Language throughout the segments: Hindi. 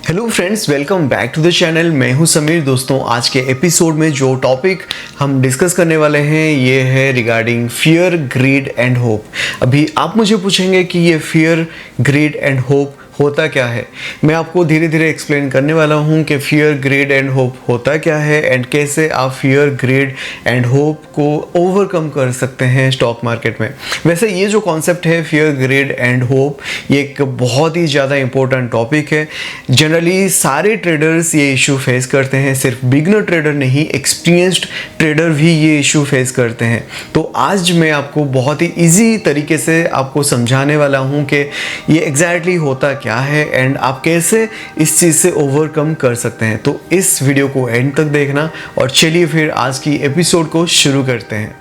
Hello friends, welcome back to the channel. मैं हूं समीर। दोस्तों, आज के एपिसोड में जो टॉपिक हम डिस्कस करने वाले हैं ये है regarding fear, greed and hope. अभी आप मुझे पूछेंगे कि ये फियर, ग्रीड एंड होप होता क्या है। मैं आपको धीरे धीरे एक्सप्लेन करने वाला हूँ कि फियर, ग्रीड एंड होप होता क्या है एंड कैसे आप फियर, ग्रीड एंड होप को ओवरकम कर सकते हैं स्टॉक मार्केट में। वैसे ये जो कॉन्सेप्ट है फियर, ग्रीड एंड होप, ये एक बहुत ही ज़्यादा इंपॉर्टेंट टॉपिक है। जनरली सारे ट्रेडर्स ये इशू फेस करते हैं, सिर्फ बिगनर ट्रेडर नहीं, एक्सपीरियंस्ड ट्रेडर भी ये इशू फेस करते हैं। तो आज मैं आपको बहुत ही ईजी तरीके से आपको समझाने वाला हूँ कि ये एग्जैक्टली होता क्या है एंड आप कैसे इस चीज़ से ओवरकम कर सकते हैं। तो इस वीडियो को एंड तक देखना और चलिए फिर आज की एपिसोड को शुरू करते हैं।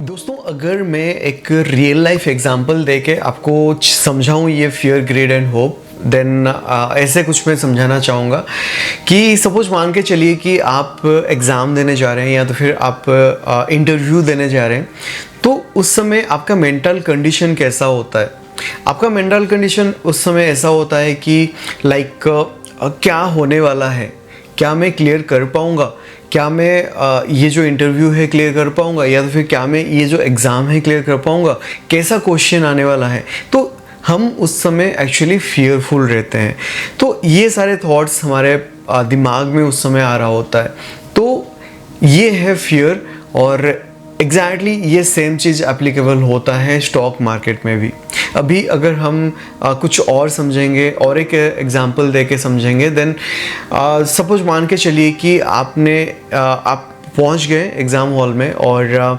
दोस्तों, अगर मैं एक रियल लाइफ एग्जांपल देके आपको समझाऊं ये fear, greed and hope, then ऐसे कुछ मैं समझाना चाहूँगा कि सपोज मान के चलिए कि आप एग्ज़ाम देने जा रहे हैं या तो फिर आप इंटरव्यू देने जा रहे हैं। तो उस समय आपका मेंटल कंडीशन कैसा होता है। आपका मेंटल कंडीशन उस समय ऐसा होता है कि लाइक क्या होने वाला है, क्या मैं क्लियर कर पाऊँगा, क्या मैं ये जो इंटरव्यू है क्लियर कर पाऊँगा, या तो फिर क्या मैं ये जो एग्ज़ाम है क्लियर कर पाऊँगा, कैसा क्वेश्चन आने वाला है। तो हम उस समय एक्चुअली फियरफुल रहते हैं। तो ये सारे थॉट्स हमारे दिमाग में उस समय आ रहा होता है। तो ये है फियर और एग्जैक्टली ये सेम चीज़ एप्लीकेबल होता है स्टॉक मार्केट में भी। अभी अगर हम कुछ और समझेंगे और एक एग्जांपल देके समझेंगे, देन सपोज मान के चलिए कि आप पहुंच गए एग्ज़ाम हॉल में और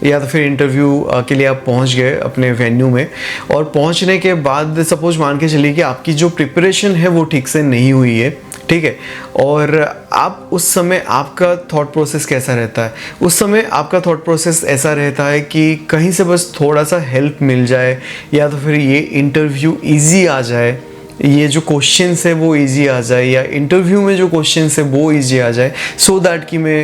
या तो फिर इंटरव्यू के लिए आप पहुंच गए अपने वेन्यू में, और पहुंचने के बाद सपोज मान के चलिए कि आपकी जो प्रिपरेशन है वो ठीक से नहीं हुई है, ठीक है। और आप उस समय आपका थॉट प्रोसेस कैसा रहता है। उस समय आपका थॉट प्रोसेस ऐसा रहता है कि कहीं से बस थोड़ा सा हेल्प मिल जाए, या तो फिर ये इंटरव्यू इजी आ जाए, ये जो क्वेश्चंस है वो इजी आ जाए, या इंटरव्यू में जो क्वेश्चंस है वो इजी आ जाए, सो दैट कि मैं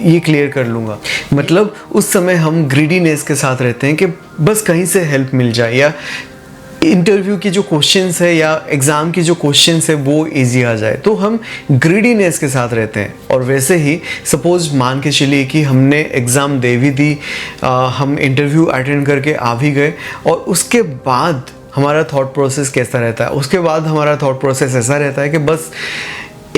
ये क्लियर कर लूँगा। मतलब उस समय हम ग्रीडीनेस के साथ रहते हैं कि बस कहीं से हेल्प मिल जाए, या इंटरव्यू की जो क्वेश्चंस है या एग्ज़ाम की जो क्वेश्चंस है वो इजी आ जाए। तो हम ग्रीडीनेस के साथ रहते हैं। और वैसे ही सपोज मान के चलिए कि हमने एग्ज़ाम दे भी दी, हम इंटरव्यू अटेंड करके आ भी गए, और उसके बाद हमारा थॉट प्रोसेस कैसा रहता है। उसके बाद हमारा थॉट प्रोसेस ऐसा रहता है कि बस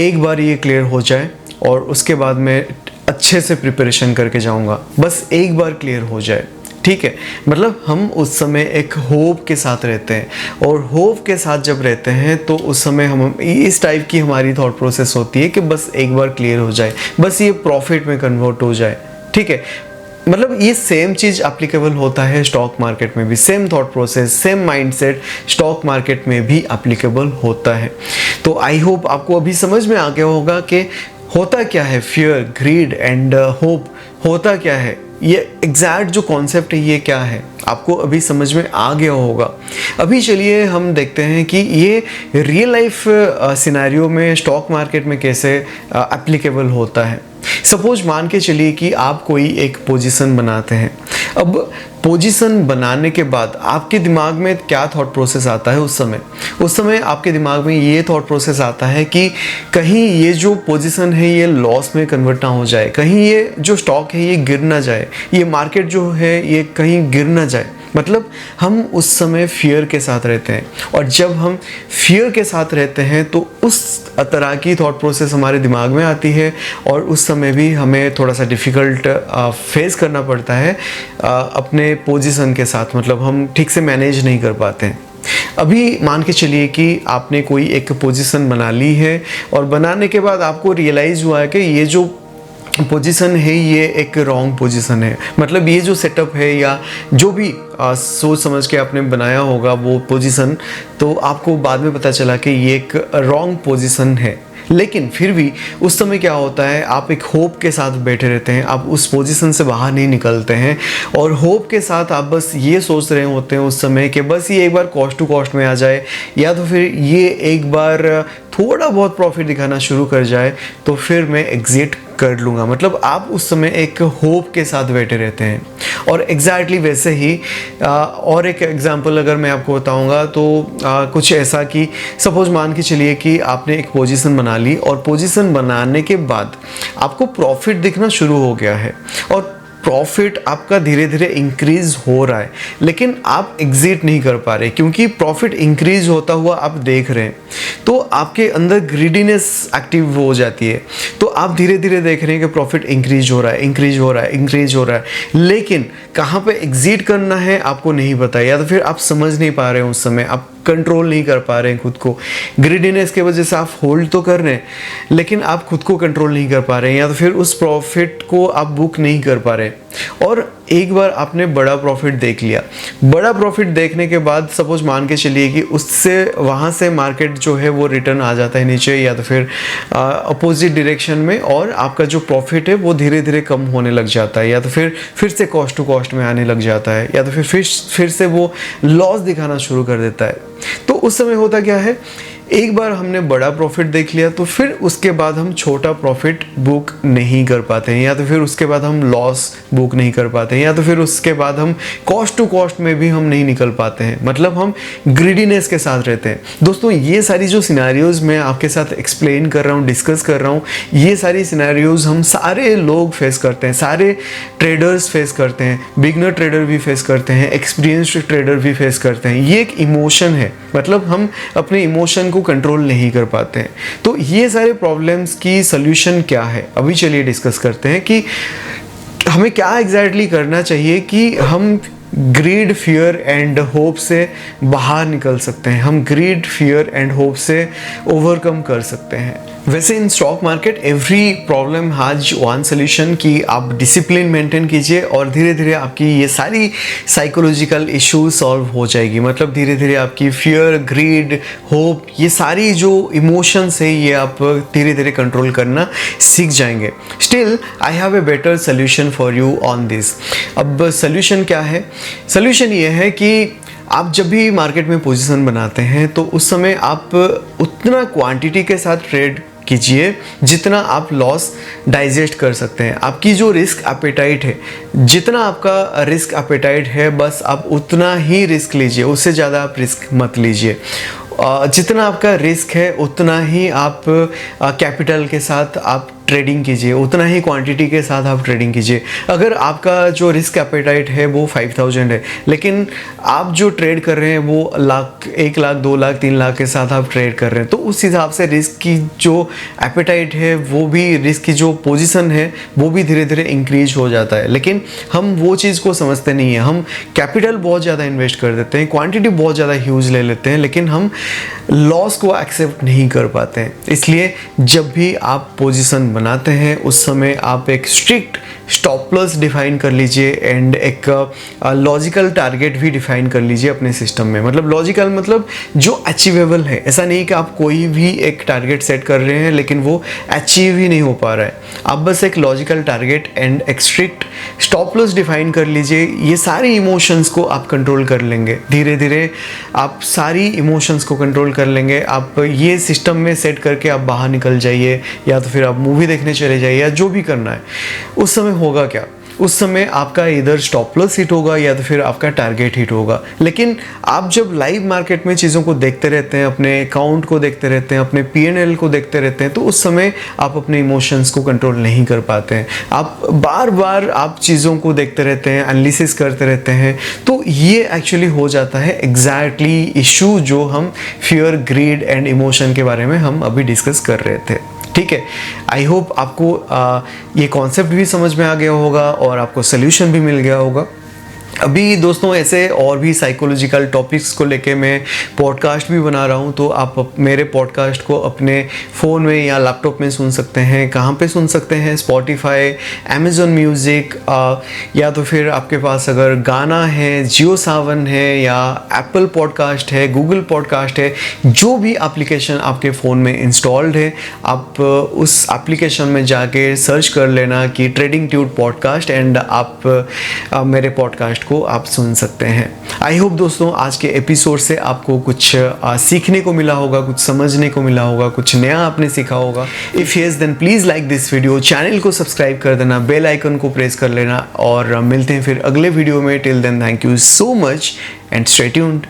एक बार ये क्लियर हो जाए और उसके बाद मैं अच्छे से प्रिपरेशन करके जाऊँगा, बस एक बार क्लियर हो जाए, ठीक है। मतलब हम उस समय एक होप के साथ रहते हैं, और होप के साथ जब रहते हैं तो उस समय हम इस टाइप की हमारी थॉट प्रोसेस होती है कि बस एक बार क्लियर हो जाए, बस ये प्रॉफिट में कन्वर्ट हो जाए, ठीक है। मतलब ये सेम चीज़ एप्लीकेबल होता है स्टॉक मार्केट में भी। Same thought process, same mindset stock market में भी एप्लीकेबल होता है। तो आई होप आपको अभी समझ में आ गया होगा कि होता क्या है फियर, ग्रीड एंड होप, होता क्या है। ये एग्जैक्ट जो कॉन्सेप्ट है ये क्या है, आपको अभी समझ में आ गया होगा। अभी चलिए हम देखते हैं कि ये रियल लाइफ सिनेरियो में स्टॉक मार्केट में कैसे एप्लीकेबल होता है। सपोज मान के चलिए कि आप कोई एक पोजीशन बनाते हैं। अब पोजीशन बनाने के बाद आपके दिमाग में क्या थॉट प्रोसेस आता है उस समय आपके दिमाग में ये थॉट प्रोसेस आता है कि कहीं ये जो पोजीशन है ये लॉस में कन्वर्ट ना हो जाए, कहीं ये जो स्टॉक है ये गिर ना जाए, ये मार्केट जो है ये कहीं गिर ना जाए। मतलब हम उस समय फियर के साथ रहते हैं, और जब हम फियर के साथ रहते हैं तो उस तरह की थॉट प्रोसेस हमारे दिमाग में आती है, और उस समय भी हमें थोड़ा सा डिफ़िकल्ट फेस करना पड़ता है अपने पोजीशन के साथ। मतलब हम ठीक से मैनेज नहीं कर पाते हैं। अभी मान के चलिए कि आपने कोई एक पोजीशन बना ली है, और बनाने के बाद आपको रियलाइज़ हुआ है कि ये जो पोजीशन है ये एक रॉन्ग पोजीशन है। मतलब ये जो सेटअप है या जो भी सोच समझ के आपने बनाया होगा वो पोजीशन, तो आपको बाद में पता चला कि ये एक रॉन्ग पोजीशन है। लेकिन फिर भी उस समय क्या होता है, आप एक होप के साथ बैठे रहते हैं, आप उस पोजीशन से बाहर नहीं निकलते हैं और होप के साथ आप बस ये सोच रहे होते हैं उस समय कि बस ये एक बार कॉस्ट टू कॉस्ट में आ जाए, या तो फिर ये एक बार थोड़ा बहुत प्रॉफिट दिखाना शुरू कर जाए तो फिर मैं एग्जिट कर लूँगा। मतलब आप उस समय एक होप के साथ बैठे रहते हैं। और एग्जैक्टली वैसे ही और एक एग्जांपल अगर मैं आपको बताऊंगा तो कुछ ऐसा कि सपोज मान के चलिए कि आपने एक पोजीशन बना ली और पोजीशन बनाने के बाद आपको प्रॉफिट दिखना शुरू हो गया है और प्रॉफिट आपका धीरे धीरे इंक्रीज हो रहा है, लेकिन आप एग्जिट नहीं कर पा रहे क्योंकि प्रॉफिट इंक्रीज होता हुआ आप देख रहे हैं तो आपके अंदर ग्रीडीनेस एक्टिव हो जाती है। तो आप धीरे धीरे देख रहे हैं कि प्रॉफिट इंक्रीज हो रहा है, इंक्रीज हो रहा है, इंक्रीज हो रहा है, लेकिन कहाँ पे एग्जिट करना है आपको नहीं पता, या तो फिर आप समझ नहीं पा रहे हैं, उस समय आप कंट्रोल नहीं कर पा रहे हैं खुद को। ग्रीडीनेस की वजह से आप होल्ड तो कर रहे हैं लेकिन आप खुद को कंट्रोल नहीं कर पा रहे हैं, या तो फिर उस प्रॉफिट को आप बुक नहीं कर पा रहे। और एक बार आपने बड़ा प्रॉफिट देख लिया, बड़ा प्रॉफिट देखने के बाद सपोज मान के चलिए कि उससे वहाँ से मार्केट जो है वो रिटर्न आ जाता है नीचे या तो फिर अपोजिट डायरेक्शन में, और आपका जो प्रॉफिट है वो धीरे धीरे कम होने लग जाता है, या तो फिर से कॉस्ट टू कॉस्ट में आने लग जाता है, या तो फिर से वो लॉस दिखाना शुरू कर देता है। तो उस समय होता क्या है, एक बार हमने बड़ा प्रॉफिट देख लिया तो फिर उसके बाद हम छोटा प्रॉफिट बुक नहीं कर पाते हैं, या तो फिर उसके बाद हम लॉस बुक नहीं कर पाते हैं, या तो फिर उसके बाद हम कॉस्ट टू कॉस्ट में भी हम नहीं निकल पाते हैं। मतलब हम ग्रीडीनेस के साथ रहते हैं। दोस्तों ये सारी जो सिनेरियोज मैं आपके साथ एक्सप्लेन कर रहा हूँ, डिस्कस कर रहा हूँ, ये सारी सिनेरियोज हम सारे लोग फेस करते हैं, सारे ट्रेडर्स फेस करते हैं, बिगनर ट्रेडर भी फेस करते हैं, एक्सपीरियंस्ड ट्रेडर भी फेस करते हैं। ये एक इमोशन है, मतलब हम अपने इमोशन को कंट्रोल नहीं कर पाते हैं। तो ये सारे प्रॉब्लम्स की सॉल्यूशन क्या है, अभी चलिए डिस्कस करते हैं कि हमें क्या एग्जैक्टली करना चाहिए कि हम ग्रीड, फियर एंड होप से बाहर निकल सकते हैं, हम ग्रीड, फियर एंड होप से ओवरकम कर सकते हैं। वैसे in stock market every problem has one solution कि आप डिसिप्लिन मेंटेन कीजिए और धीरे धीरे आपकी ये सारी साइकोलॉजिकल इश्यूज सॉल्व हो जाएगी। मतलब धीरे धीरे आपकी फियर, ग्रीड, होप, ये सारी जो इमोशंस है ये आप धीरे धीरे कंट्रोल करना सीख जाएंगे। Still I have a better solution for you on this. अब सोल्यूशन क्या है? सोल्यूशन ये है कि आप जब भी मार्केट में पोजीशन बनाते हैं तो उस समय आप उतना क्वांटिटी के साथ ट्रेड कीजिए जितना आप लॉस डाइजेस्ट कर सकते हैं। आपकी जो रिस्क एपेटाइट है, जितना आपका रिस्क एपेटाइट है बस आप उतना ही रिस्क लीजिए, उससे ज़्यादा आप रिस्क मत लीजिए। जितना आपका रिस्क है उतना ही आप कैपिटल के साथ आप ट्रेडिंग कीजिए, उतना ही क्वांटिटी के साथ आप ट्रेडिंग कीजिए। अगर आपका जो रिस्क एपेटाइट है वो 5000 है, लेकिन आप जो ट्रेड कर रहे हैं वो लाख, 1 लाख, 2 लाख, 3 लाख के साथ आप ट्रेड कर रहे हैं, तो उस हिसाब से रिस्क की जो एपेटाइट है वो भी, रिस्क की जो पोजीशन है वो भी धीरे धीरे इंक्रीज हो जाता है। लेकिन हम वो चीज़ को समझते नहीं है, हम कैपिटल बहुत ज़्यादा इन्वेस्ट कर देते हैं, क्वांटिटी बहुत ज़्यादा ह्यूज ले लेते हैं, लेकिन हम लॉस को एक्सेप्ट नहीं कर पाते हैं। इसलिए जब भी आप पोजीशन बनाते हैं उस समय आप एक स्ट्रिक्ट स्टॉप लॉस डिफाइन कर लीजिए एंड एक लॉजिकल टारगेट भी डिफाइन कर लीजिए अपने सिस्टम में। मतलब लॉजिकल मतलब जो अचीवेबल है, ऐसा नहीं कि आप कोई भी एक टारगेट सेट कर रहे हैं लेकिन वो अचीव ही नहीं हो पा रहा है। आप बस एक लॉजिकल टारगेट एंड एक स्ट्रिक्ट स्टॉप लॉस डिफाइन कर लीजिए। ये सारी इमोशंस को आप कंट्रोल कर लेंगे, धीरे धीरे आप सारी इमोशंस को कंट्रोल कर लेंगे। आप ये सिस्टम में सेट करके आप बाहर निकल जाइए, या तो फिर आप मूवी देखने चले जाइए, या जो भी करना है। उस समय होगा क्या, उस समय आपका इधर स्टॉप लॉस हिट होगा या तो फिर आपका टारगेट हिट होगा। लेकिन आप जब लाइव मार्केट में चीज़ों को देखते रहते हैं, अपने अकाउंट को देखते रहते हैं, अपने P&L को देखते रहते हैं, तो उस समय आप अपने इमोशंस को कंट्रोल नहीं कर पाते हैं। आप बार बार आप चीज़ों को देखते रहते हैं, एनालिसिस करते रहते हैं, तो ये एक्चुअली हो जाता है एग्जैक्टली इशू जो हम फियर, ग्रीड एंड इमोशन के बारे में हम अभी डिस्कस कर रहे थे। ठीक है, आई होप आपको ये कॉन्सेप्ट भी समझ में आ गया होगा और आपको सोल्यूशन भी मिल गया होगा। अभी दोस्तों ऐसे और भी साइकोलॉजिकल टॉपिक्स को लेके मैं पॉडकास्ट भी बना रहा हूँ, तो आप मेरे पॉडकास्ट को अपने फ़ोन में या लैपटॉप में सुन सकते हैं। कहाँ पे सुन सकते हैं? स्पॉटिफाई, अमेज़न म्यूज़िक, या तो फिर आपके पास अगर गाना है, जियो सावन है, या एप्पल पॉडकास्ट है, गूगल पॉडकास्ट है, जो भी एप्लीकेशन आपके फ़ोन में इंस्टॉल्ड है, आप उस एप्लीकेशन में जाके सर्च कर लेना कि ट्रेडिंग ट्यूड पॉडकास्ट, एंड आप मेरे पॉडकास्ट को आप सुन सकते हैं। आई होप दोस्तों आज के एपिसोड से आपको कुछ सीखने को मिला होगा, कुछ समझने को मिला होगा, कुछ नया आपने सीखा होगा। If yes then please like this video, channel को सब्सक्राइब कर देना, बेल आइकन को प्रेस कर लेना, और मिलते हैं फिर अगले वीडियो में। Till then thank you so much and stay tuned.